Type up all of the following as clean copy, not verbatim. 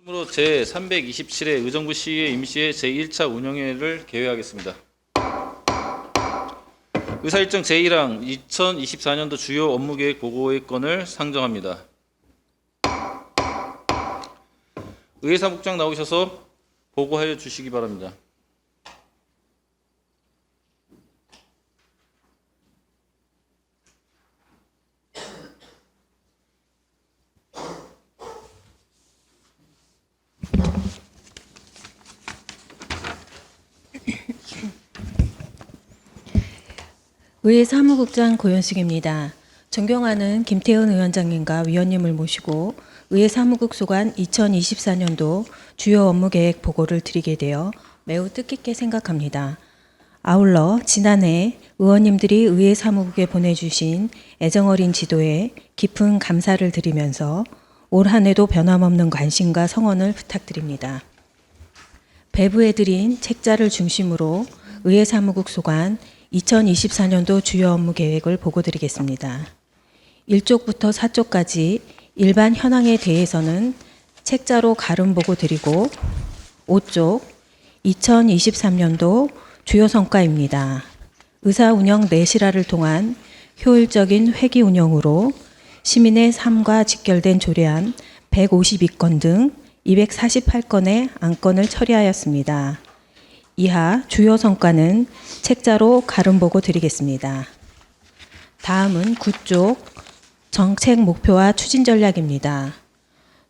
으로 제327회 의정부 시의회 임시회 제1차 운영회를 개회하겠습니다. 의사일정 제1항 2024년도 주요 업무계획 보고의 건을 상정합니다. 의회사무국장 나오셔서 보고하여 주시기 바랍니다. 의회 사무국장 고현숙입니다. 존경하는 김태은 위원장님과 위원님을 모시고 의회 사무국 소관 2024년도 주요 업무계획 보고를 드리게 되어 매우 뜻깊게 생각합니다. 아울러 지난해 의원님들이 의회 사무국에 보내주신 애정어린 지도에 깊은 감사를 드리면서 올 한 해도 변함없는 관심과 성원을 부탁드립니다. 배부해드린 책자를 중심으로 의회 사무국 소관 2024년도 주요 업무 계획을 보고드리겠습니다. 1쪽부터 4쪽까지 일반 현황에 대해서는 책자로 가름 보고 드리고 5쪽 2023년도 주요 성과입니다. 의사 운영 내실화를 통한 효율적인 회기 운영으로 시민의 삶과 직결된 조례안 152건 등 248건의 안건을 처리하였습니다. 이하 주요 성과는 책자로 가름 보고 드리겠습니다. 다음은 9쪽 정책 목표와 추진 전략입니다.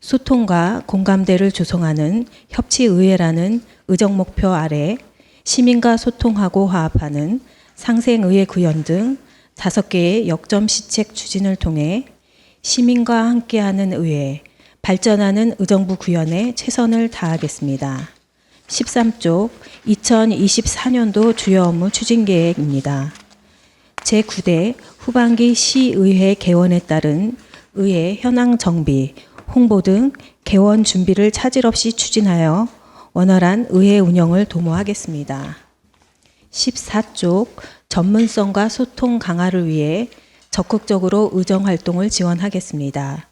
소통과 공감대를 조성하는 협치의회라는 의정 목표 아래 시민과 소통하고 화합하는 상생의회 구현 등 5개의 역점 시책 추진을 통해 시민과 함께하는 의회, 발전하는 의정부 구현에 최선을 다하겠습니다. 13쪽 2024년도 주요 업무 추진 계획입니다. 제9대 후반기 시의회 개원에 따른 의회 현황 정비, 홍보 등 개원 준비를 차질 없이 추진하여 원활한 의회 운영을 도모하겠습니다. 14쪽 전문성과 소통 강화를 위해 적극적으로 의정활동을 지원하겠습니다.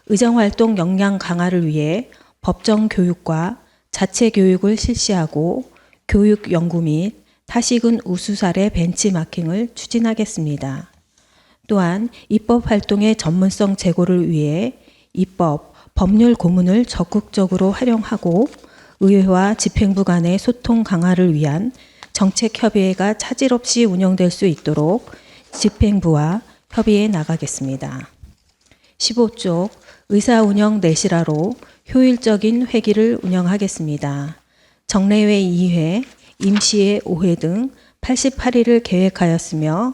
의정활동 역량 강화를 위해 법정 교육과 자체 교육을 실시하고 교육 연구 및 타시군 우수 사례 벤치마킹을 추진하겠습니다. 또한 입법 활동의 전문성 제고를 위해 입법, 법률 고문을 적극적으로 활용하고 의회와 집행부 간의 소통 강화를 위한 정책협의회가 차질 없이 운영될 수 있도록 집행부와 협의해 나가겠습니다. 15쪽 의사운영 내실화로 효율적인 회기를 운영하겠습니다. 정례회 2회, 임시회 5회 등 88일을 계획하였으며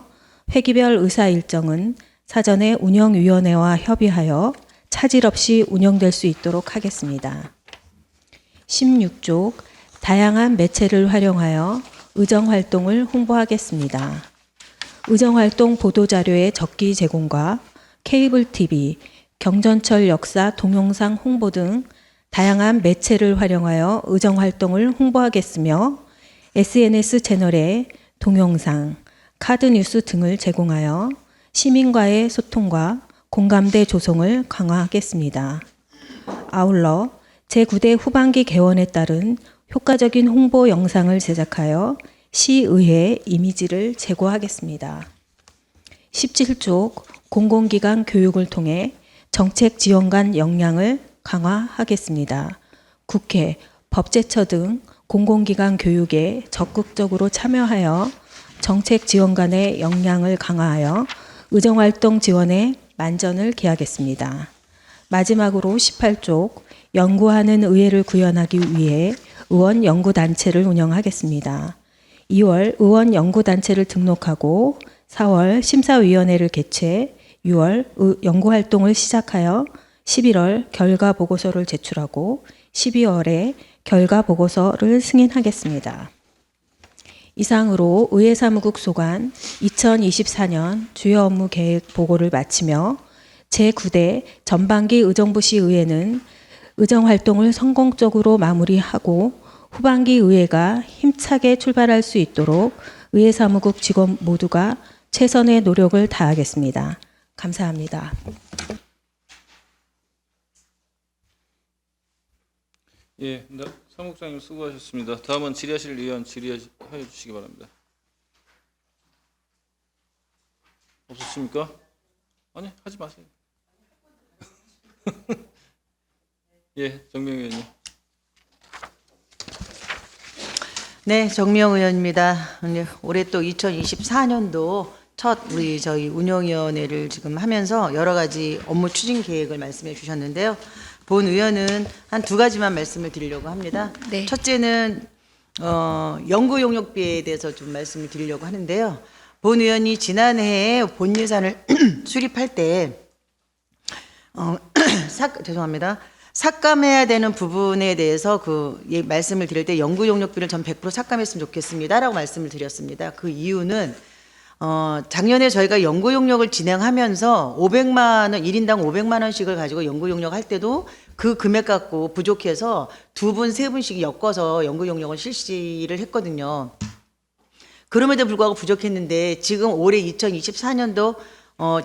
회기별 의사 일정은 사전에 운영위원회와 협의하여 차질 없이 운영될 수 있도록 하겠습니다. 16쪽 다양한 매체를 활용하여 의정활동을 홍보하겠습니다. 의정활동 보도자료의 적기 제공과 케이블 TV, 경전철 역사 동영상 홍보 등 다양한 매체를 활용하여 의정활동을 홍보하겠으며 SNS 채널에 동영상, 카드뉴스 등을 제공하여 시민과의 소통과 공감대 조성을 강화하겠습니다. 아울러 제9대 후반기 개원에 따른 효과적인 홍보 영상을 제작하여 시의회 이미지를 제고하겠습니다. 17쪽 공공기관 교육을 통해 정책 지원관 역량을 강화하겠습니다. 국회, 법제처 등 공공기관 교육에 적극적으로 참여하여 정책 지원관의 역량을 강화하여 의정활동 지원에 만전을 기하겠습니다. 마지막으로 18쪽 연구하는 의회를 구현하기 위해 의원 연구단체를 운영하겠습니다. 2월 의원 연구단체를 등록하고 4월 심사위원회를 개최 6월 연구활동을 시작하여 11월 결과보고서를 제출하고 12월에 결과보고서를 승인하겠습니다. 이상으로 의회사무국 소관 2024년 주요 업무 계획 보고를 마치며 제9대 전반기 의정부시 의회는 의정활동을 성공적으로 마무리하고 후반기 의회가 힘차게 출발할 수 있도록 의회사무국 직원 모두가 최선의 노력을 다하겠습니다. 감사합니다. 예, 사무국장님 수고하셨습니다. 다음은 질의하실 의원 질의해 주시기 바랍니다. 없으십니까? 아니, 하지 마세요. 예, 정명 의원님. 네, 정명 의원입니다. 올해 또 2024년도 첫 우리 저희 운영위원회를 지금 하면서 여러 가지 업무 추진 계획을 말씀해 주셨는데요. 본 의원은 한 두 가지만 말씀을 드리려고 합니다. 네. 첫째는 연구 용역비에 대해서 좀 말씀을 드리려고 하는데요. 본 의원이 지난해에 본 예산을 수립할 때 죄송합니다. 삭감해야 되는 부분에 대해서 말씀을 드릴 때 연구 용역비를 전 100% 삭감했으면 좋겠습니다라고 말씀을 드렸습니다. 그 이유는 작년에 저희가 연구 용역을 진행하면서 500만 원, 1인당 500만 원씩을 가지고 연구 용역 할 때도 그 금액 갖고 부족해서 두 분, 세 분씩 엮어서 연구 용역을 실시를 했거든요. 그럼에도 불구하고 부족했는데 지금 올해 2024년도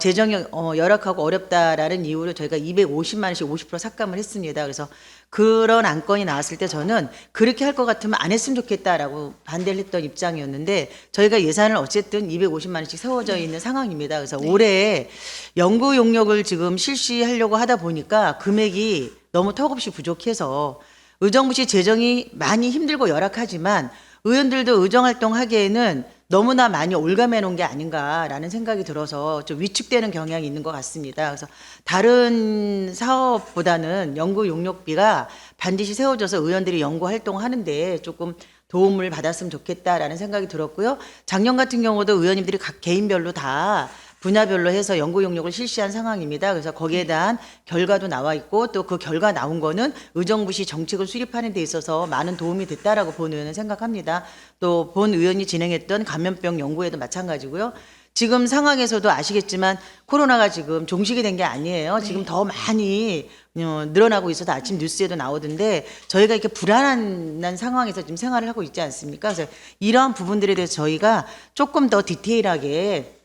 재정이 열악하고 어렵다라는 이유로 저희가 250만 원씩 50% 삭감을 했습니다. 그래서 그런 안건이 나왔을 때 저는 그렇게 할 것 같으면 안 했으면 좋겠다라고 반대를 했던 입장이었는데 저희가 예산을 어쨌든 250만 원씩 세워져 있는 상황입니다. 그래서 올해 연구 용역을 지금 실시하려고 하다 보니까 금액이 너무 턱없이 부족해서 의정부시 재정이 많이 힘들고 열악하지만 의원들도 의정활동 하기에는 너무나 많이 올가매 놓은 게 아닌가라는 생각이 들어서 좀 위축되는 경향이 있는 것 같습니다. 그래서 다른 사업보다는 연구 용역비가 반드시 세워져서 의원들이 연구 활동하는데 조금 도움을 받았으면 좋겠다라는 생각이 들었고요. 작년 같은 경우도 의원님들이 각 개인별로 다 분야별로 해서 연구 용역을 실시한 상황입니다. 그래서 거기에 대한 결과도 나와 있고 또 그 결과 나온 거는 의정부시 정책을 수립하는 데 있어서 많은 도움이 됐다라고 본 의원은 생각합니다. 또 본 의원이 진행했던 감염병 연구에도 마찬가지고요. 지금 상황에서도 아시겠지만 코로나가 지금 종식이 된 게 아니에요. 지금 더 많이 늘어나고 있어서 아침 뉴스에도 나오던데 저희가 이렇게 불안한 상황에서 지금 생활을 하고 있지 않습니까? 그래서 이러한 부분들에 대해서 저희가 조금 더 디테일하게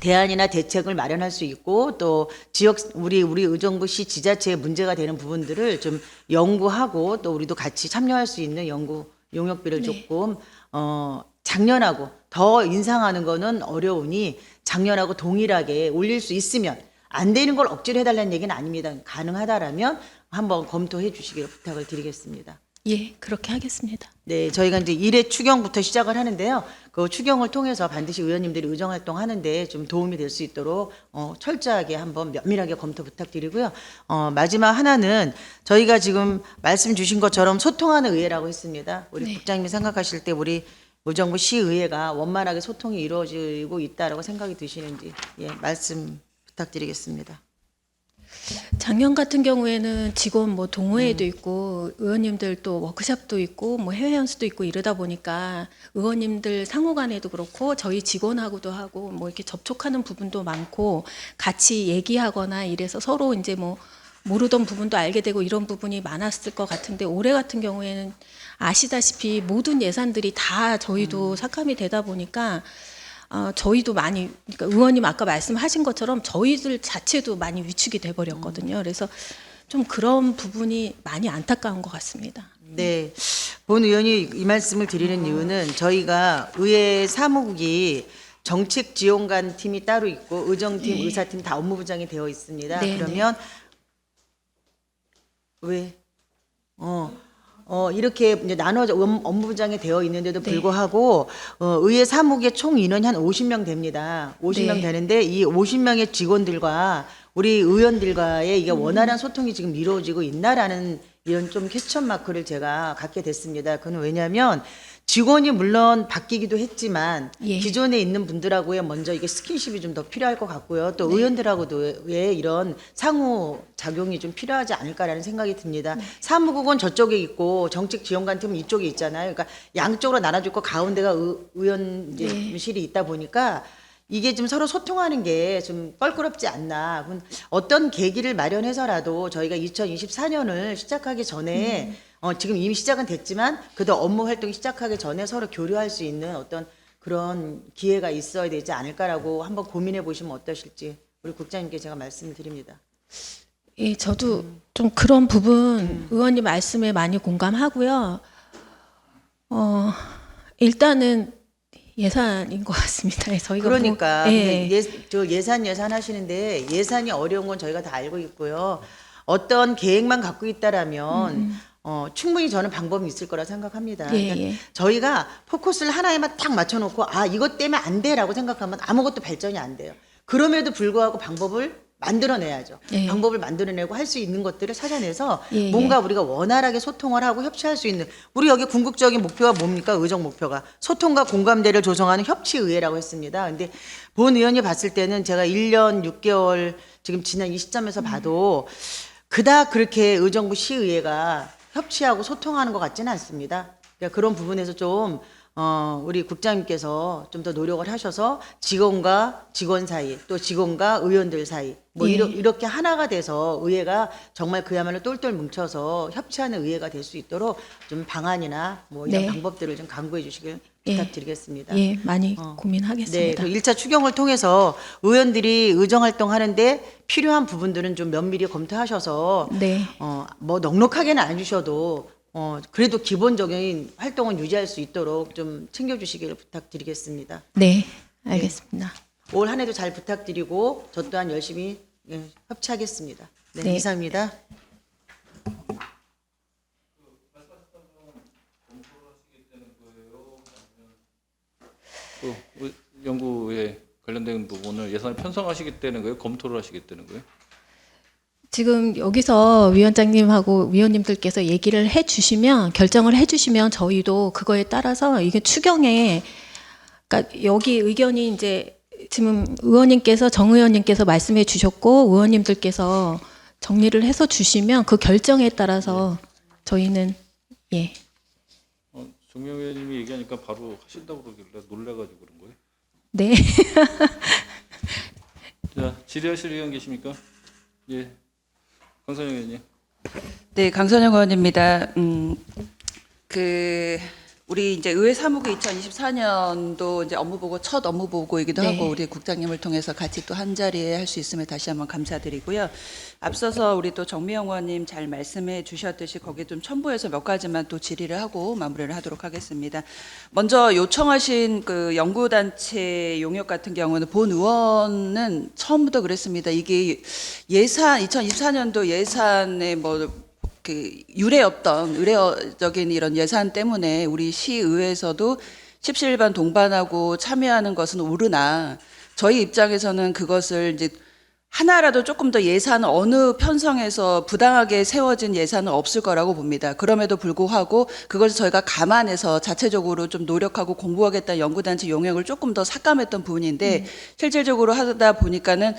대안이나 대책을 마련할 수 있고 또 지역 우리 의정부시 지자체에 문제가 되는 부분들을 좀 연구하고 또 우리도 같이 참여할 수 있는 연구 용역비를 조금 작년하고 더 인상하는 거는 어려우니 작년하고 동일하게 올릴 수 있으면 안 되는 걸 억지로 해달라는 얘기는 아닙니다. 가능하다라면 한번 검토해 주시기를 부탁을 드리겠습니다. 예, 그렇게 하겠습니다. 네, 저희가 이제 1회 추경부터 시작을 하는데요. 그 추경을 통해서 반드시 의원님들이 의정활동 하는데 좀 도움이 될 수 있도록 철저하게 한번 면밀하게 검토 부탁드리고요. 마지막 하나는 저희가 지금 말씀 주신 것처럼 소통하는 의회라고 했습니다. 우리 국장님이 생각하실 때 우리 의정부 시의회가 원만하게 소통이 이루어지고 있다라고 생각이 드시는지 말씀 부탁드리겠습니다. 작년 같은 경우에는 직원 뭐 동호회도 있고 의원님들 또 워크숍도 있고 뭐 해외 연수도 있고 이러다 보니까 의원님들 상호간에도 그렇고 저희 직원하고도 하고 뭐 이렇게 접촉하는 부분도 많고 같이 얘기하거나 이래서 서로 이제 뭐 모르던 부분도 알게 되고 이런 부분이 많았을 것 같은데 올해 같은 경우에는 아시다시피 모든 예산들이 다 저희도 삭감이 되다 보니까 저희도 많이, 그러니까 의원님 아까 말씀하신 것처럼 저희들 자체도 많이 위축이 돼버렸거든요. 그래서 좀 그런 부분이 많이 안타까운 것 같습니다. 네, 본 의원이 이 말씀을 드리는 이유는 저희가 의회 사무국이 정책지원관 팀이 따로 있고 의정팀, 의사팀 다 업무부장이 되어 있습니다. 네, 그러면 왜? 이렇게 이제 나눠져 업무부장이 되어 있는데도 불구하고 의회 사무국의 총 인원이 한 50명 됩니다. 50명 네. 되는데 이 50명의 직원들과 우리 의원들과의 이게 원활한 소통이 지금 이루어지고 있나라는 이런 좀 퀘스천 마크를 제가 갖게 됐습니다. 그건 왜냐하면 직원이 물론 바뀌기도 했지만 예. 기존에 있는 분들하고의 먼저 이게 스킨십이 좀 더 필요할 것 같고요. 또 의원들하고도의 이런 상호 작용이 좀 필요하지 않을까라는 생각이 듭니다. 사무국은 저쪽에 있고 정책지원관팀은 이쪽에 있잖아요. 그러니까 양쪽으로 나눠져 있고 가운데가 의원실이 있다 보니까 이게 좀 서로 소통하는 게 좀 껄끄럽지 않나. 그건 어떤 계기를 마련해서라도 저희가 2024년을 시작하기 전에 지금 이미 시작은 됐지만 그래도 업무 활동이 시작하기 전에 서로 교류할 수 있는 어떤 그런 기회가 있어야 되지 않을까라고 한번 고민해 보시면 어떠실지 우리 국장님께 제가 말씀을 드립니다. 예, 저도 좀 그런 부분 의원님 말씀에 많이 공감하고요. 일단은 예산인 것 같습니다. 예, 저희가 그러니까 예, 저 예산 하시는데 예산이 어려운 건 저희가 다 알고 있고요. 어떤 계획만 갖고 있다라면 충분히 저는 방법이 있을 거라 생각합니다. 예, 그러니까 예. 저희가 포커스를 하나에만 딱 맞춰놓고 이것 때문에 안 돼라고 생각하면 아무것도 발전이 안 돼요. 그럼에도 불구하고 방법을 만들어내야죠. 예. 방법을 만들어내고 할 수 있는 것들을 찾아내서 예, 뭔가 우리가 원활하게 소통을 하고 협치할 수 있는, 우리 여기 궁극적인 목표가 뭡니까? 의정 목표가 소통과 공감대를 조성하는 협치의회라고 했습니다. 근데 본 의원이 봤을 때는 제가 1년 6개월 지금 지난 이 시점에서 봐도 그닥 그렇게 의정부 시의회가 협치하고 소통하는 것 같지는 않습니다. 그러니까 그런 부분에서 좀 우리 국장님께서 좀 더 노력을 하셔서 직원과 직원 사이, 또 직원과 의원들 사이, 뭐 예. 이렇게 하나가 돼서 의회가 정말 그야말로 똘똘 뭉쳐서 협치하는 의회가 될 수 있도록 좀 방안이나 뭐 이런 네. 방법들을 좀 강구해 주시길 예. 부탁드리겠습니다. 예, 많이 네, 고민하겠습니다. 그 1차 추경을 통해서 의원들이 의정 활동하는데 필요한 부분들은 좀 면밀히 검토하셔서 네. 뭐 넉넉하게는 안 주셔도 그래도 기본적인 활동은 유지할 수 있도록 좀 챙겨주시기를 부탁드리겠습니다. 네, 알겠습니다. 올 한 해도 잘 부탁드리고 저 또한 열심히 협치하겠습니다. 네, 네. 이상입니다. 또 연구에 관련된 부분을 예산을 편성하시겠다는 거예요? 검토를 하시겠다는 거예요? 지금 여기서 위원장님하고 위원님들께서 얘기를 해주시면, 결정을 해주시면 저희도 그거에 따라서 이게 추경에, 그러니까 여기 의견이 이제 지금 의원님께서, 정 의원님께서 말씀해 주셨고 의원님들께서 정리를 해서 주시면 그 결정에 따라서 저희는 예. 정명 의원님이 얘기하니까 바로 하신다고 그러길래 놀래가지고 그런 거예요? 네. 자, 질의하실 의원 계십니까? 예, 강선영 의원님. 네, 강선영 의원입니다. 우리 이제 의회 사무국 2024년도 이제 업무보고 첫 업무보고이기도 네. 하고 우리 국장님을 통해서 같이 또 한 자리에 할 수 있음에 다시 한번 감사드리고요. 앞서서 우리 또 정미영 의원님 잘 말씀해 주셨듯이 거기에 좀 첨부해서 몇 가지만 또 질의를 하고 마무리를 하도록 하겠습니다. 먼저 요청하신 그 연구단체 용역 같은 경우는 본 의원은 처음부터 그랬습니다. 이게 예산 2024년도 예산에 유례없던 의례적인 이런 예산 때문에 우리 시의회에서도 십시일반 동반하고 참여하는 것은 옳으나 저희 입장에서는 그것을 이제 하나라도 조금 더 예산을 어느 편성에서 부당하게 세워진 예산은 없을 거라고 봅니다. 그럼에도 불구하고 그것을 저희가 감안해서 자체적으로 좀 노력하고 공부하겠다는 연구단체 용역을 조금 더 삭감했던 부분인데 실질적으로 하다 보니까는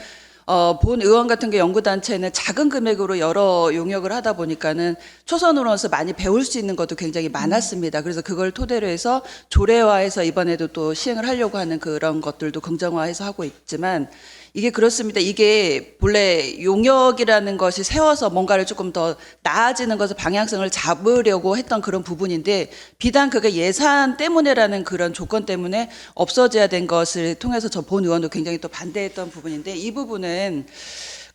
본 의원 같은 게 연구단체는 작은 금액으로 여러 용역을 하다 보니까는 초선으로서 많이 배울 수 있는 것도 굉장히 많았습니다. 그래서 그걸 토대로 해서 조례화해서 이번에도 또 시행을 하려고 하는 그런 것들도 긍정화해서 하고 있지만 이게 그렇습니다. 이게 본래 용역이라는 것이 세워서 뭔가를 조금 더 나아지는 것을 방향성을 잡으려고 했던 그런 부분인데 비단 그게 예산 때문에라는 그런 조건 때문에 없어져야 된 것을 통해서 저 본 의원도 굉장히 또 반대했던 부분인데 이 부분은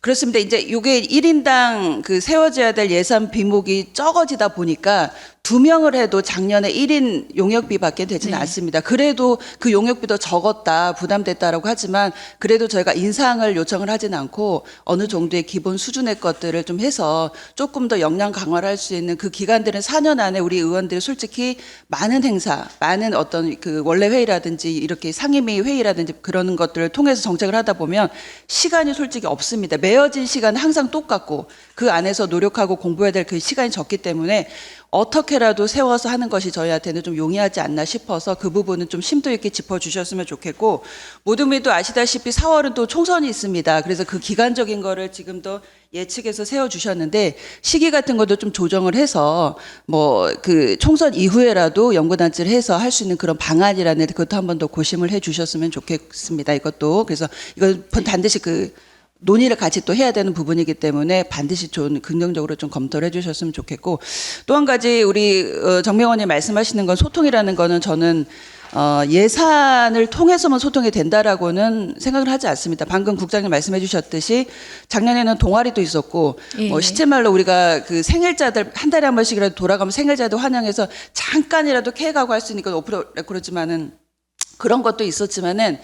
그렇습니다. 이제 이게 1인당 그 세워져야 될 예산 비목이 적어지다 보니까 2명을 해도 작년에 1인 용역비밖에 되지는 않습니다. 그래도 그 용역비도 적었다, 부담됐다라고 하지만 그래도 저희가 인상을 요청을 하진 않고 어느 정도의 기본 수준의 것들을 좀 해서 조금 더 역량 강화를 할 수 있는 그 기간들은 4년 안에 우리 의원들이 솔직히 많은 행사, 많은 어떤 그 원래 회의라든지 이렇게 상임위 회의라든지 그런 것들을 통해서 정책을 하다 보면 시간이 솔직히 없습니다. 매어진 시간은 항상 똑같고 그 안에서 노력하고 공부해야 될 그 시간이 적기 때문에 어떻게라도 세워서 하는 것이 저희한테는 좀 용이하지 않나 싶어서 그 부분은 좀 심도 있게 짚어주셨으면 좋겠고 모두미도 아시다시피 4월은 또 총선이 있습니다. 그래서 그 기간적인 거를 지금도 예측해서 세워주셨는데 시기 같은 것도 좀 조정을 해서 뭐 그 총선 이후에라도 연구단체를 해서 할 수 있는 그런 방안이라는 그것도 한 번 더 고심을 해주셨으면 좋겠습니다. 이것도 그래서 이건 반드시 그 논의를 같이 또 해야 되는 부분이기 때문에 반드시 좀 긍정적으로 좀 검토를 해주셨으면 좋겠고 또 한 가지 우리 정명원님 말씀하시는 건 소통이라는 거는 저는 예산을 통해서만 소통이 된다라고는 생각을 하지 않습니다. 방금 국장님 말씀해 주셨듯이 작년에는 동아리도 있었고 예. 시체말로 우리가 그 생일자들 한 달에 한 번씩이라도 돌아가면 생일자들 환영해서 잠깐이라도 케이크하고 할 수 있으니까 오프로 그러지만은 그런 것도 있었지만은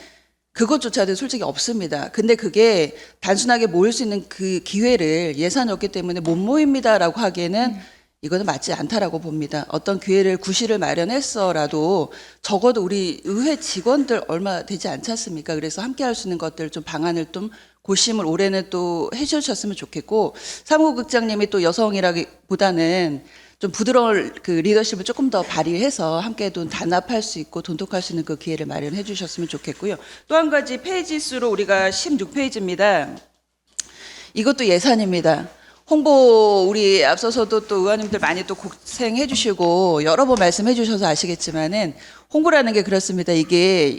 그것조차도 솔직히 없습니다. 근데 그게 단순하게 모일 수 있는 그 기회를 예산이 없기 때문에 못 모입니다라고 하기에는 이거는 맞지 않다라고 봅니다. 어떤 기회를 구실을 마련했어라도 적어도 우리 의회 직원들 얼마 되지 않지 않습니까? 그래서 함께 할 수 있는 것들 좀 방안을 좀 고심을 올해는 또 해주셨으면 좋겠고 사무국장님이 또 여성이라기보다는 좀 부드러운 그 리더십을 조금 더 발휘해서 함께 돈 단합할 수 있고 돈독할 수 있는 그 기회를 마련해 주셨으면 좋겠고요. 또 한 가지 페이지 수로 우리가 16페이지입니다. 이것도 예산입니다. 홍보 우리 앞서서도 또 의원님들 많이 또 고생해 주시고 여러 번 말씀해 주셔서 아시겠지만은 홍보라는 게 그렇습니다. 이게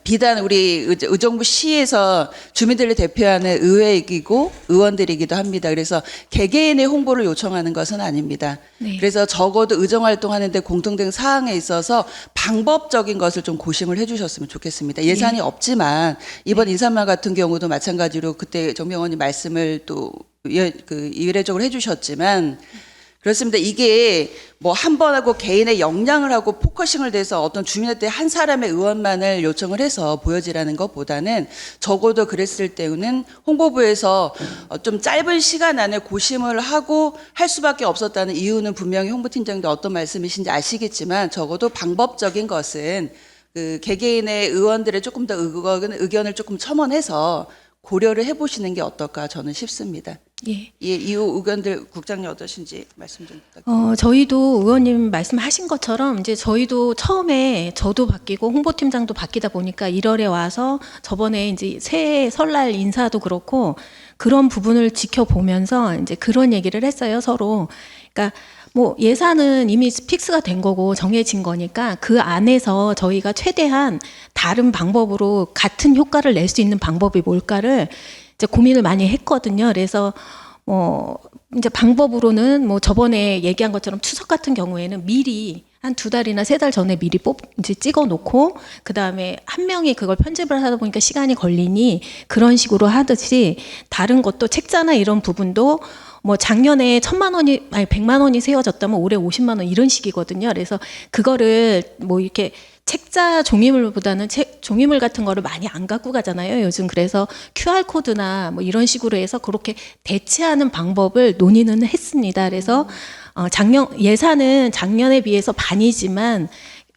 비단 우리 의정부 시에서 주민들을 대표하는 의회이고 의원들이기도 합니다. 그래서 개개인의 홍보를 요청하는 것은 아닙니다. 네. 그래서 적어도 의정활동하는데 공통된 사항에 있어서 방법적인 것을 좀 고심을 해주셨으면 좋겠습니다. 예산이 없지만 이번 인사말 같은 경우도 마찬가지로 그때 정명원님 말씀을 또 이례적으로 해주셨지만 그렇습니다. 이게 뭐 한 번 하고 개인의 역량을 하고 포커싱을 돼서 어떤 주민한테 한 사람의 의원만을 요청을 해서 보여지라는 것보다는 적어도 그랬을 때는 홍보부에서 좀 짧은 시간 안에 고심을 하고 할 수밖에 없었다는 이유는 분명히 홍보팀장님도 어떤 말씀이신지 아시겠지만 적어도 방법적인 것은 그 개개인의 의원들의 조금 더 의견을 조금 첨언해서 고려를 해보시는 게 어떨까 저는 싶습니다. 예. 예, 이후 의견들 국장님 어떠신지 말씀 좀 부탁드립니다. 저희도 의원님 말씀하신 것처럼 이제 저희도 처음에 저도 바뀌고 홍보팀장도 바뀌다 보니까 1월에 와서 저번에 이제 새해 설날 인사도 그렇고 그런 부분을 지켜보면서 이제 그런 얘기를 했어요, 서로. 그러니까 뭐 예산은 이미 픽스가 된 거고 정해진 거니까 그 안에서 저희가 최대한 다른 방법으로 같은 효과를 낼 수 있는 방법이 뭘까를 이제 고민을 많이 했거든요. 그래서 이제 방법으로는 뭐 저번에 얘기한 것처럼 추석 같은 경우에는 미리 한 2달이나 3달 전에 미리 이제 찍어 놓고 그다음에 한 명이 그걸 편집을 하다 보니까 시간이 걸리니 그런 식으로 하듯이 다른 것도 책자나 이런 부분도 뭐 작년에 100만 원이 세워졌다면 올해 50만 원 이런 식이거든요. 그래서 그거를 뭐 이렇게 책자 종이물보다는 종이물 같은 거를 많이 안 갖고 가잖아요, 요즘. 그래서 QR코드나 뭐 이런 식으로 해서 그렇게 대체하는 방법을 논의는 했습니다. 그래서 예산은 작년에 비해서 반이지만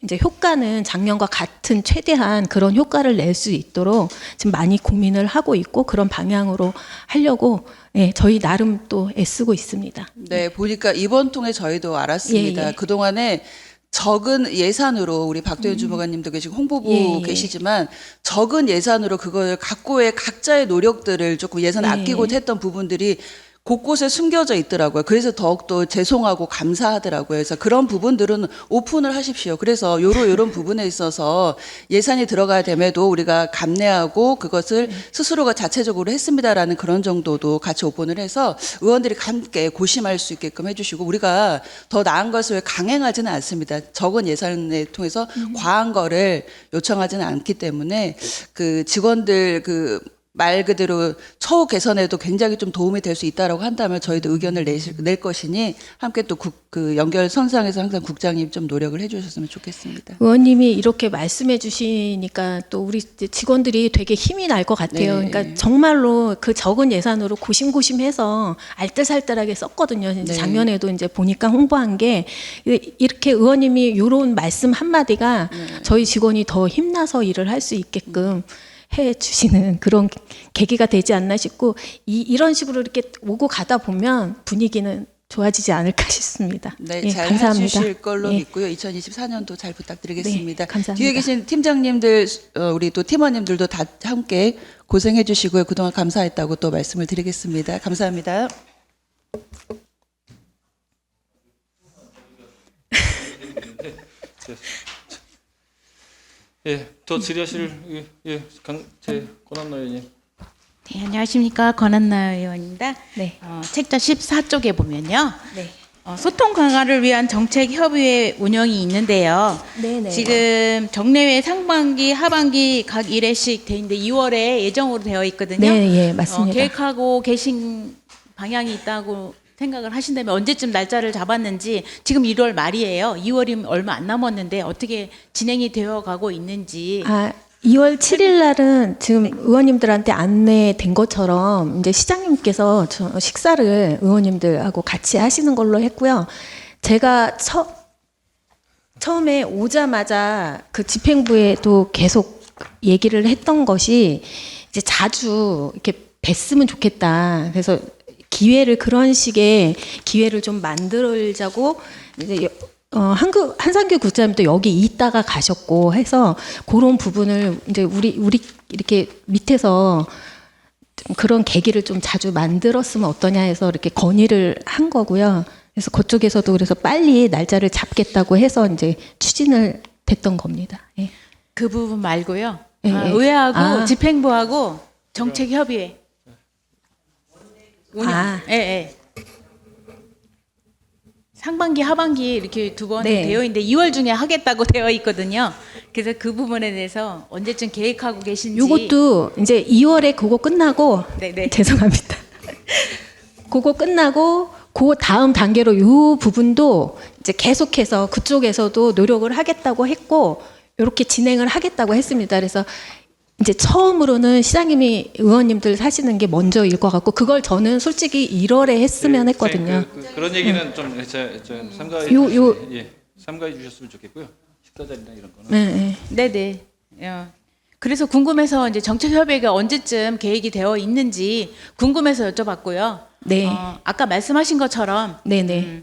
이제 효과는 작년과 같은 최대한 그런 효과를 낼 수 있도록 지금 많이 고민을 하고 있고 그런 방향으로 하려고 저희 나름 또 애쓰고 있습니다. 네, 보니까 이번 통에 저희도 알았습니다. 예, 예. 그동안에 적은 예산으로 우리 박도현 주무관님도 계시고 홍보부 예, 예. 계시지만 적은 예산으로 그걸 각고의 각자의 노력들을 조금 예산 예. 아끼고 했던 부분들이 곳곳에 숨겨져 있더라고요. 그래서 더욱더 죄송하고 감사하더라고요. 그래서 그런 부분들은 오픈을 하십시오. 그래서 요런 부분에 있어서 예산이 들어가야 됨에도 우리가 감내하고 그것을 스스로가 자체적으로 했습니다라는 그런 정도도 같이 오픈을 해서 의원들이 함께 고심할 수 있게끔 해주시고 우리가 더 나은 것을 강행하지는 않습니다. 적은 예산을 통해서 과한 거를 요청하지는 않기 때문에 그 직원들 말 그대로 처우 개선에도 굉장히 좀 도움이 될 수 있다라고 한다면 저희도 의견을 낼 것이니 함께 또 그 연결 선상에서 항상 국장님 좀 노력을 해주셨으면 좋겠습니다. 의원님이 이렇게 말씀해 주시니까 또 우리 직원들이 되게 힘이 날 것 같아요. 네. 그러니까 정말로 그 적은 예산으로 고심고심해서 알뜰살뜰하게 썼거든요. 이제 네. 작년에도 이제 보니까 홍보한 게 이렇게 의원님이 이런 말씀 한마디가 저희 직원이 더 힘나서 일을 할 수 있게끔 해주시는 그런 계기가 되지 않나 싶고 이런 식으로 이렇게 오고 가다 보면 분위기는 좋아지지 않을까 싶습니다. 네, 예, 잘 감사합니다. 해주실 걸로 예. 믿고요. 2024년도 잘 부탁드리겠습니다. 네, 감사합니다. 뒤에 계신 팀장님들, 우리 또 팀원님들도 다 함께 고생해 주시고요. 그동안 감사했다고 또 말씀을 드리겠습니다. 감사합니다. 예, 더 질의하실 제 권한나 의원님. 네, 안녕하십니까. 권한나 의원입니다. 네. 책자 14쪽에 보면요. 네. 소통 강화를 위한 정책 협의회 운영이 있는데요. 네네. 지금 정례회 상반기, 하반기 각 1회씩 돼 있는데 2월에 예정으로 되어 있거든요. 네, 예, 맞습니다. 계획하고 계신 방향이 있다고 생각을 하신다면 언제쯤 날짜를 잡았는지, 지금 1월 말이에요. 2월이면 얼마 안 남았는데 어떻게 진행이 되어 가고 있는지. 2월 7일 날은 지금 의원님들한테 안내된 것처럼 이제 시장님께서 식사를 의원님들하고 같이 하시는 걸로 했고요. 제가 처음에 오자마자 그 집행부에도 계속 얘기를 했던 것이 이제 자주 이렇게 뵀으면 좋겠다. 그래서 그런 식의 기회를 좀 만들자고 이제 한상규 국장님도 여기 있다가 가셨고 해서 그런 부분을 이제 우리 이렇게 밑에서 좀 그런 계기를 좀 자주 만들었으면 어떠냐 해서 이렇게 건의를 한 거고요. 그래서 그쪽에서도 그래서 빨리 날짜를 잡겠다고 해서 이제 추진을 됐던 겁니다. 예. 그 부분 말고요. 예, 예. 의회하고 집행부하고 정책 협의회. 예, 예. 상반기, 하반기 이렇게 두 번 네. 되어 있는데 2월 중에 하겠다고 되어 있거든요. 그래서 그 부분에 대해서 언제쯤 계획하고 계신지. 요것도 이제 2월에 그거 끝나고 네네. 죄송합니다. 그거 끝나고 그 다음 단계로 요 부분도 이제 계속해서 그쪽에서도 노력을 하겠다고 했고 이렇게 진행을 하겠다고 했습니다. 그래서 이제 처음으로는 시장님이 의원님들 사시는 게 먼저일 것 같고 그걸 저는 솔직히 1월에 했으면 했거든요. 그런 얘기는 좀 삼가해 삼가해 주셨으면 좋겠고요. 식사 자리나 이런 거는. 네, 네. 네네. 그래서 궁금해서 이제 정책협의회가 언제쯤 계획이 되어 있는지 궁금해서 여쭤봤고요. 네. 아까 말씀하신 것처럼 네네.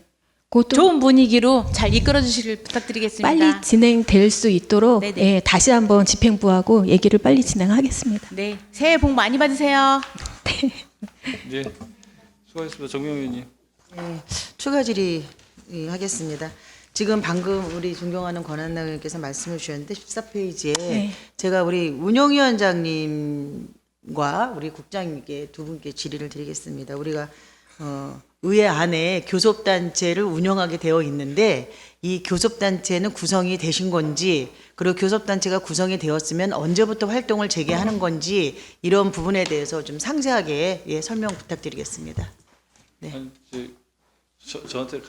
그것도 좋은 분위기로 잘 이끌어 주시길 부탁드리겠습니다. 빨리 진행될 수 있도록 네네. 예, 다시 한번 집행부하고 얘기를 빨리 진행하겠습니다. 네, 새해 복 많이 받으세요. 네, 수고하셨습니다, 정명 의원님. 추가 질의하겠습니다. 지금 방금 우리 존경하는 권한나 의원께서 말씀을 주셨는데 14페이지에 네. 제가 우리 운영위원장님과 우리 국장님께 두 분께 질의를 드리겠습니다. 우리가 의회 안에 교섭단체를 운영하게 되어 있는데 이 교섭단체는 구성이 되신 건지 그리고 교섭단체가 구성이 되었으면 언제부터 활동을 재개하는 건지 이런 부분에 대해서 좀 상세하게 설명 부탁드리겠습니다. 네. 아니, 저한테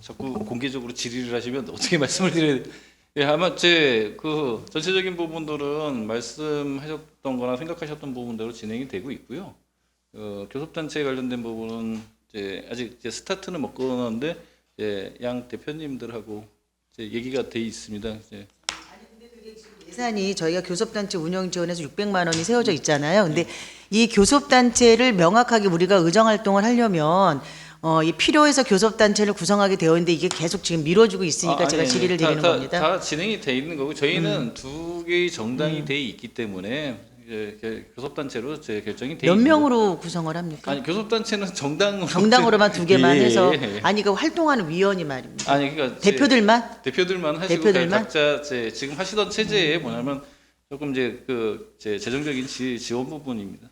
자꾸 공개적으로 질의를 하시면 어떻게 말씀을 드려야 돼요? 예, 아마 제 그 전체적인 부분들은 말씀하셨던 거나 생각하셨던 부분대로 진행이 되고 있고요. 교섭단체에 관련된 부분은 이제 아직 이제 스타트는 못 끊었는데 이제 양 대표님들하고 이제 얘기가 돼 있습니다. 이제 예산이 저희가 교섭단체 운영 지원에서 600만 원이 세워져 있잖아요. 근데 이 교섭단체를 명확하게 우리가 의정활동을 하려면 이 필요해서 교섭단체를 구성하게 되어 있는데 이게 계속 지금 미뤄지고 있으니까 제가 아니, 질의를 드리는 겁니다. 다 진행이 돼 있는 거고 저희는 두 개의 정당이 돼 있기 때문에 이제 교섭단체로 제 결정이 돼 몇 있는 명으로 구성을 합니까? 아니 교섭단체는 정당으로만 두 개만 예, 해서 예. 아니 그 활동하는 위원이 말입니다. 아니 그러니까 대표들만? 대표들만 하시고 대표들만? 각자 지금 하시던 체제에 뭐냐면 조금 이제 제 재정적인 지원 부분입니다.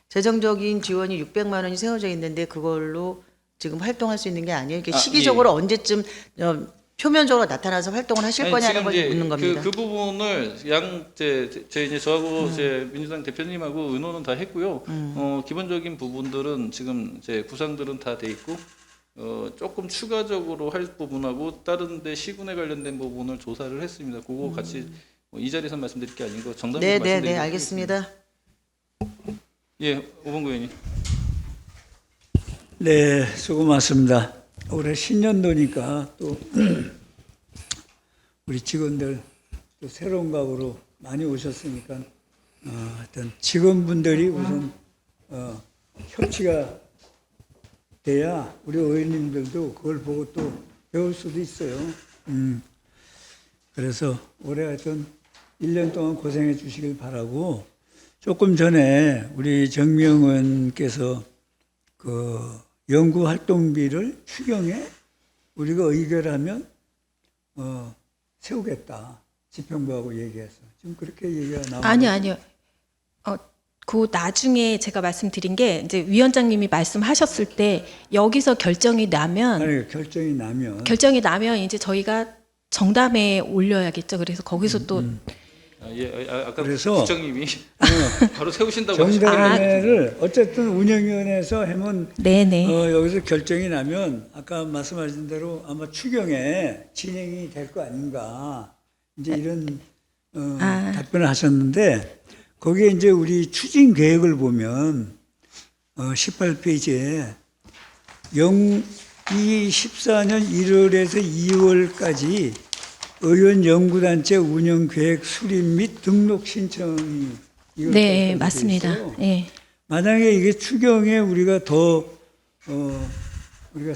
재정적인 지원이 600만 원이 세워져 있는데 그걸로 지금 활동할 수 있는 게 아니에요. 이게 아, 시기적으로 언제쯤 표면적으로 나타나서 활동을 하실 아니, 거냐는 지금 걸 이제 묻는 겁니다. 그 부분을 제 이제 저하고 제 민주당 대표님하고 의논은 다 했고요. 기본적인 부분들은 지금 제 구상들은 다 돼 있고 조금 추가적으로 할 부분하고 다른데 시군에 관련된 부분을 조사를 했습니다. 그거 같이 이 자리에서 말씀드릴 게 아니고 정답을 말씀드리겠습니다. 네, 알겠습니다. 예, 오범구 의원님. 네, 수고 많습니다. 올해 신년도니까 또 우리 직원들 또 새로운 각오로 많이 오셨으니까 하여튼 직원분들이 우선 협치가 돼야 우리 의원님들도 그걸 보고 또 배울 수도 있어요. 그래서 올해 하여튼 1년 동안 고생해 주시길 바라고 조금 전에 우리 정명 의원께서 그 연구 활동비를 추경에 우리가 의결하면 세우겠다 집행부하고 얘기해서 지금 그렇게 얘기가 나오고 아니요. 그 나중에 제가 말씀드린 게 이제 위원장님이 말씀하셨을 때 여기서 결정이 나면 아니 결정이 나면 이제 저희가 정담에 올려야겠죠. 그래서 거기서 또 아까 그래서 국장님이 바로 세우신다고 하셨는데 정담회를 어쨌든 운영위원회에서 하면 네네. 여기서 결정이 나면 아까 말씀하신 대로 아마 추경에 진행이 될 거 아닌가 이제 이런 답변을 하셨는데 거기에 이제 우리 추진 계획을 보면 18페이지에 2014년 1월에서 2월까지 의원 연구단체 운영계획 수립 및 등록 신청이 네, 맞습니다. 예. 만약에 이게 추경에 우리가 더 우리가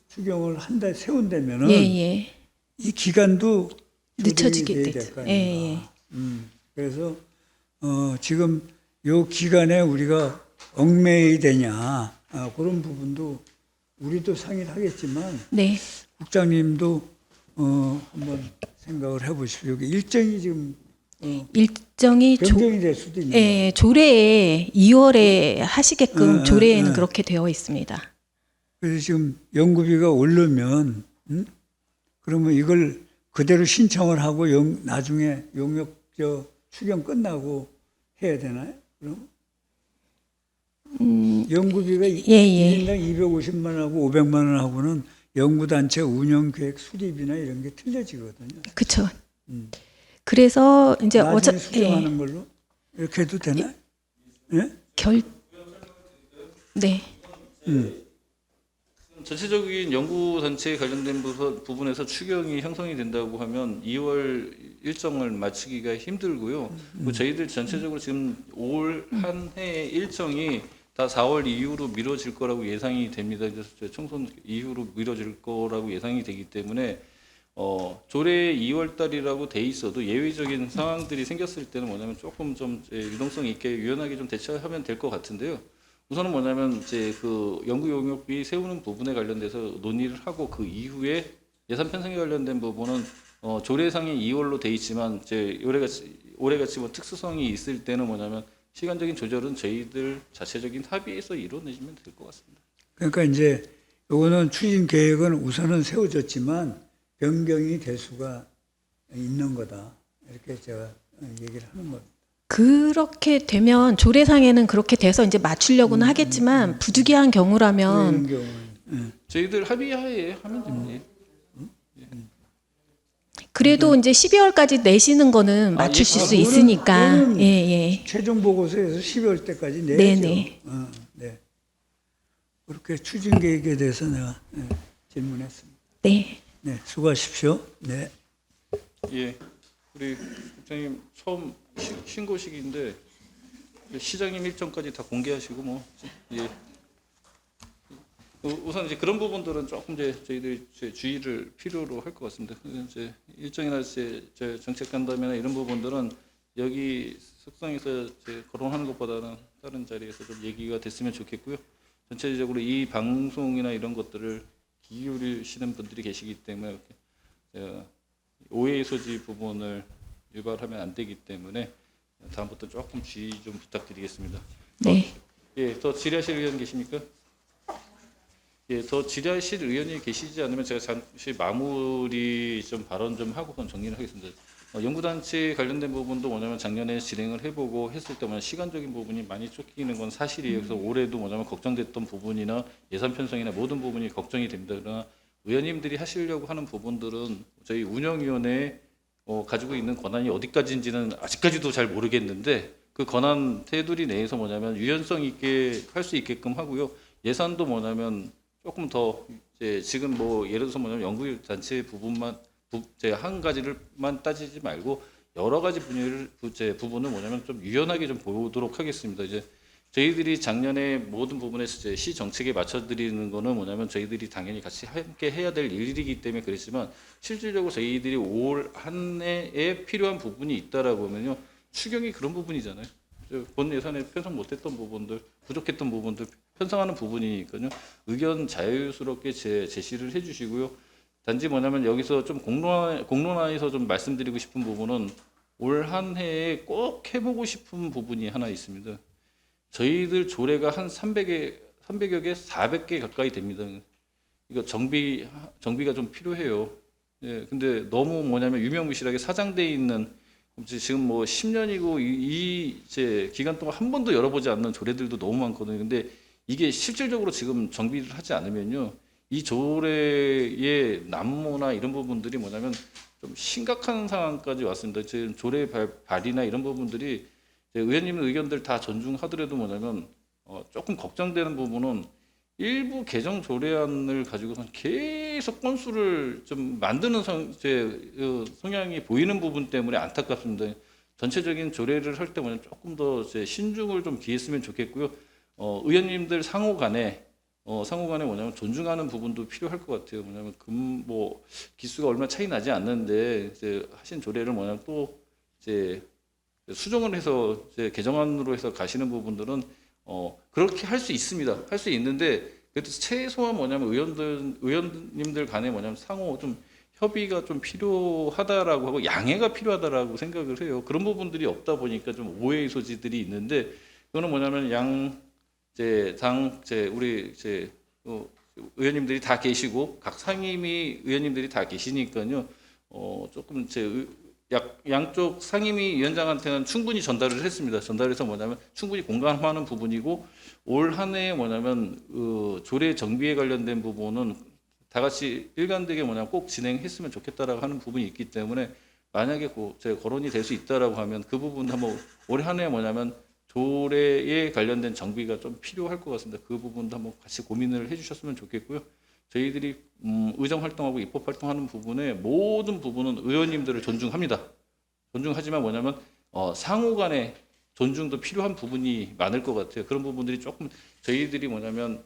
추경을 한 달 세운다면은 예, 예. 이 기간도 늦춰지게 조정이 돼야 되죠. 될거 예, 아닌가. 그래서 지금 요 기간에 우리가 얽매이 되냐 그런 부분도 우리도 상의를 하겠지만 네. 국장님도 한번 생각을 해보십시오. 여기 일정이 지금 일정이 변경이 될 수도 있는 예, 조례에 2월에 하시게끔 조례에는 예. 그렇게 되어 있습니다. 그래서 지금 연구비가 오르면 그러면 이걸 그대로 신청을 하고 나중에 용역 추경 끝나고 해야 되나요? 그럼 연구비가 예. 1인당 250만 원하고 500만 원하고는 연구단체 운영계획 수립이나 이런 게 틀려지거든요. 그렇죠. 그래서 이제 나중에 수정하는 걸로 이렇게 해도 되나요? 예? 네. 전체적인 연구 단체에 관련된 부분에서 추경이 형성이 된다고 하면 2월 일정을 맞추기가 힘들고요. 그리고 저희들 전체적으로 지금 올 한 해 일정이 다 4월 이후로 미뤄질 거라고 예상이 됩니다. 그래서 총선 이후로 미뤄질 거라고 예상이 되기 때문에 조례 2월 달이라고 돼 있어도 예외적인 상황들이 생겼을 때는 뭐냐면 조금 좀 유동성 있게 유연하게 좀 대처하면 될 것 같은데요. 우선은 뭐냐면 이제 그 연구 용역비 세우는 부분에 관련돼서 논의를 하고 그 이후에 예산 편성에 관련된 부분은 조례상이 2월로 돼 있지만 이제 올해같이 뭐 특수성이 있을 때는 뭐냐면 시간적인 조절은 저희들 자체적인 합의에서 이루어내시면 될 것 같습니다. 그러니까 이제 요거는 추진 계획은 우선은 세워졌지만 변경이 될 수가 있는 거다. 이렇게 제가 얘기를 하는 겁니다. 그렇게 되면 조례상에는 그렇게 돼서 이제 맞추려고는 하겠지만 부득이한 경우라면 이런 경우는 저희들 합의하에 하면 됩니다. 그래도 이제 12월까지 내시는 거는 맞추실 수 있으니까. 그거는 예. 최종 보고서에서 12월 때까지 내야죠. 네네. 네. 그렇게 추진 계획에 대해서 내가 질문했습니다. 네. 네, 수고하십시오. 네. 예, 우리 국장님 처음 신고식인데 시장님 일정까지 다 공개하시고 뭐 예. 우선 이제 그런 부분들은 조금 이제 저희들이 주의를 필요로 할 것 같습니다. 이제 일정이나 이제 정책 간담회나 이런 부분들은 여기 석상에서 이제 거론하는 것보다는 다른 자리에서 좀 얘기가 됐으면 좋겠고요. 전체적으로 이 방송이나 이런 것들을 귀 기울이시는 분들이 계시기 때문에 오해의 소지 부분을 유발하면 안 되기 때문에 다음부터 조금 주의 좀 부탁드리겠습니다. 네. 예, 더 질의하실 의원 계십니까? 예, 더 질의하실 의원이 계시지 않으면 제가 잠시 마무리 좀 발언 좀 하고 정리를 하겠습니다. 연구단체 관련된 부분도 뭐냐면 작년에 진행을 해보고 했을 때 뭐냐면 시간적인 부분이 많이 쫓기는 건 사실이에요. 그래서 올해도 뭐냐면 걱정됐던 부분이나 예산 편성이나 모든 부분이 걱정이 됩니다. 그러나 의원님들이 하시려고 하는 부분들은 저희 운영위원회에 가지고 있는 권한이 어디까지인지는 아직까지도 잘 모르겠는데 그 권한 테두리 내에서 뭐냐면 유연성 있게 할 수 있게끔 하고요. 예산도 뭐냐면 조금 더 이제 지금 뭐 예를 들어서 뭐냐면 연구 단체 부분만 한 가지를만 따지지 말고 여러 가지 부분을 뭐냐면 좀 유연하게 좀 보도록 하겠습니다. 이제 저희들이 작년에 모든 부분에서 이제 시 정책에 맞춰드리는 거는 뭐냐면 저희들이 당연히 같이 함께 해야 될 일이기 때문에 그랬지만 실질적으로 저희들이 올 한 해에 필요한 부분이 있다라고 하면요 추경이 그런 부분이잖아요. 본 예산에 편성 못했던 부분들, 부족했던 부분들 편성하는 부분이니까요. 의견 자유스럽게 제시를 해주시고요. 단지 뭐냐면 여기서 좀 공론화해서 좀 말씀드리고 싶은 부분은 올 한 해에 꼭 해보고 싶은 부분이 하나 있습니다. 저희들 조례가 한 300여 개, 400개 가까이 됩니다. 이거 정비가 좀 필요해요. 예, 근데 너무 뭐냐면 유명무실하게 사장돼 있는 지금 뭐 10년이고 이 이제 기간 동안 한 번도 열어보지 않는 조례들도 너무 많거든요. 근데 이게 실질적으로 지금 정비를 하지 않으면요, 이 조례의 난무나 이런 부분들이 뭐냐면 좀 심각한 상황까지 왔습니다. 지금 조례 발의나 이런 부분들이 의원님 의견들 다 존중하더라도 뭐냐면 조금 걱정되는 부분은 일부 개정 조례안을 가지고선 계속 건수를 좀 만드는 성향이 보이는 부분 때문에 안타깝습니다. 전체적인 조례를 할 때 뭐냐면 조금 더 신중을 좀 기했으면 좋겠고요. 의원님들 상호간에 뭐냐면 존중하는 부분도 필요할 것 같아요. 뭐냐면 뭐 기수가 얼마 차이 나지 않는데 이제 하신 조례를 뭐냐면 또 이제 수정을 해서 이제 개정안으로 해서 가시는 부분들은 그렇게 할 수 있습니다. 할 수 있는데 그래도 최소한 뭐냐면 의원님들 간에 뭐냐면 상호 좀 협의가 좀 필요하다라고 하고 양해가 필요하다라고 생각을 해요. 그런 부분들이 없다 보니까 좀 오해의 소지들이 있는데 그거는 뭐냐면 우리 의원님들이 다 계시고 각 상임위 의원님들이 다 계시니까요. 조금 양쪽 상임위 위원장한테는 충분히 전달을 했습니다. 전달해서 뭐냐면 충분히 공감하는 부분이고 올 한 해에 뭐냐면 조례 정비에 관련된 부분은 다 같이 일관되게 뭐냐면 꼭 진행했으면 좋겠다라고 하는 부분이 있기 때문에 만약에 거론이 될 수 있다라고 하면 그 부분 한번 올 한 해에 뭐냐면 조례에 관련된 정비가 좀 필요할 것 같습니다. 그 부분도 한번 같이 고민을 해주셨으면 좋겠고요. 저희들이 의정 활동하고 입법 활동하는 부분에 모든 부분은 의원님들을 존중합니다. 존중하지만 뭐냐면 상호간에 존중도 필요한 부분이 많을 것 같아요. 그런 부분들이 조금 저희들이 뭐냐면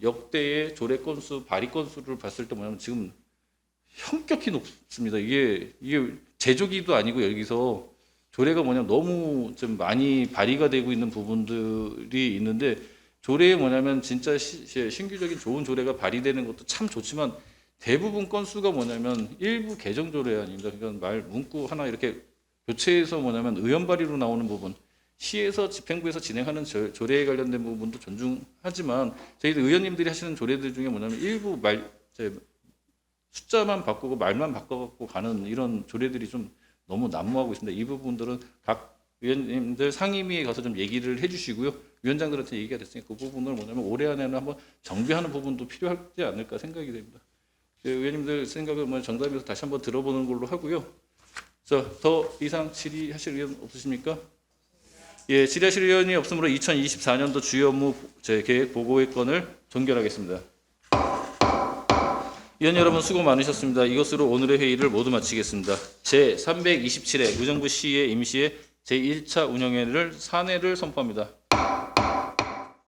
역대의 조례 건수, 발의 건수를 봤을 때 뭐냐면 지금 현격히 높습니다. 이게 제조기도 아니고 여기서 조례가 뭐냐면 너무 좀 많이 발의가 되고 있는 부분들이 있는데 조례에 뭐냐면 진짜 신규적인 좋은 조례가 발의되는 것도 참 좋지만 대부분 건수가 뭐냐면 일부 개정 조례안입니다. 그러니까 문구 하나 이렇게 교체해서 뭐냐면 의원 발의로 나오는 부분, 시에서 집행부에서 진행하는 조례에 관련된 부분도 존중하지만 저희들 의원님들이 하시는 조례들 중에 뭐냐면 일부 숫자만 바꾸고 말만 바꿔갖고 가는 이런 조례들이 좀 너무 난무하고 있습니다. 이 부분들은 각 위원님들 상임위에 가서 좀 얘기를 해주시고요. 위원장들한테 얘기가 됐으니까 그 부분을 뭐냐면 올해 안에는 한번 정비하는 부분도 필요하지 않을까 생각이 됩니다. 의원님들 생각을 정답에서 다시 한번 들어보는 걸로 하고요. 더 이상 질의하실 의원 없으십니까? 예, 질의하실 의원이 없으므로 2024년도 주요 업무 계획 보고의 건을 종결하겠습니다. 의원 여러분 수고 많으셨습니다. 이것으로 오늘의 회의를 모두 마치겠습니다. 제327회 의정부 시의 임시의 제1차 운영회를 사내를 선포합니다.